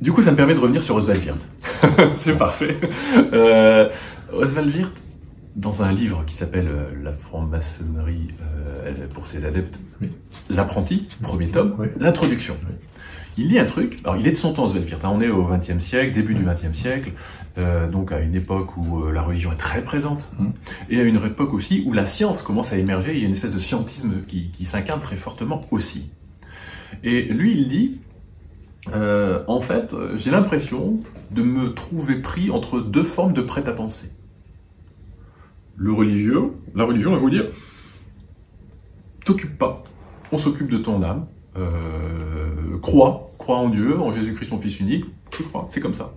Du coup, ça me permet de revenir sur Oswald Wirth. C'est parfait. Oswald Wirth, dans un livre qui s'appelle La franc-maçonnerie pour ses adeptes, oui. L'apprenti, premier tome, oui. L'introduction. Oui. Il dit un truc, alors il est de son temps Oswald Wirth, on est au XXe siècle, début du XXe siècle, donc à une époque où la religion est très présente, et à une époque aussi où la science commence à émerger, il y a une espèce de scientisme qui s'incarne très fortement aussi. Et lui, il dit, en fait, j'ai l'impression de me trouver pris entre deux formes de prêt-à-penser. La religion, elle va vous dire, t'occupe pas, on s'occupe de ton âme, crois en Dieu, en Jésus-Christ son Fils unique, tu crois, c'est comme ça.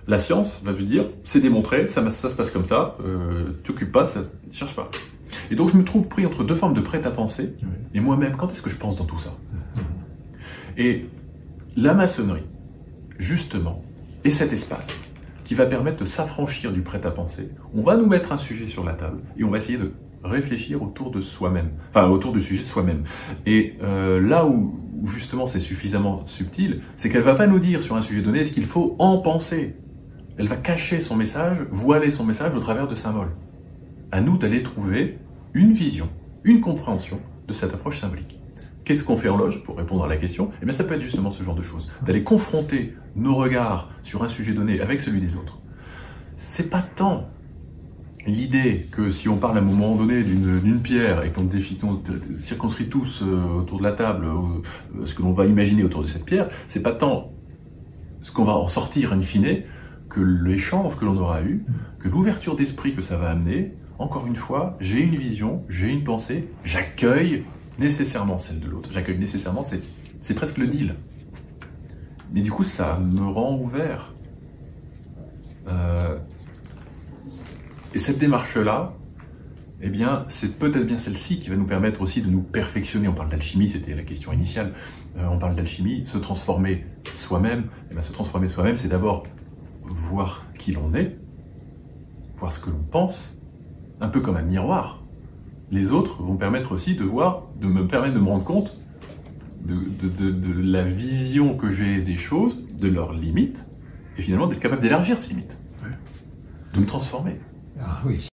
La science va vous dire, c'est démontré, ça se passe comme ça, t'occupe pas, ça cherche pas. Et donc je me trouve pris entre deux formes de prêt-à-penser, et moi-même, quand est-ce que je pense dans tout ça? Et la maçonnerie, justement, est cet espace qui va permettre de s'affranchir du prêt-à-penser. On va nous mettre un sujet sur la table et on va essayer de réfléchir autour de soi-même, enfin autour du sujet de soi-même. Et là où justement c'est suffisamment subtil, c'est qu'elle va pas nous dire sur un sujet donné ce qu'il faut en penser. Elle va cacher son message, voiler son message au travers de symboles. À nous d'aller trouver une vision, une compréhension de cette approche symbolique. Qu'est-ce qu'on fait en loge pour répondre à la question? Eh bien, ça peut être justement ce genre de choses. D'aller confronter nos regards sur un sujet donné avec celui des autres. C'est pas tant l'idée que si on parle à un moment donné d'une pierre et qu'on circonscrit tous autour de la table ce que l'on va imaginer autour de cette pierre, c'est pas tant ce qu'on va en sortir in fine que l'échange que l'on aura eu, que l'ouverture d'esprit que ça va amener. Encore une fois, j'ai une vision, j'ai une pensée, j'accueille nécessairement celle de l'autre. J'accueille nécessairement, c'est presque le deal. Mais du coup, ça me rend ouvert. Et cette démarche-là, eh bien, c'est peut-être bien celle-ci qui va nous permettre aussi de nous perfectionner. On parle d'alchimie, c'était la question initiale. On parle d'alchimie, se transformer soi-même. Eh bien, se transformer soi-même, c'est d'abord voir qui l'on est, voir ce que l'on pense, un peu comme un miroir. Les autres vont permettre aussi de me permettre de me rendre compte de la vision que j'ai des choses, de leurs limites, et finalement d'être capable d'élargir ces limites, de me transformer. Ah oui.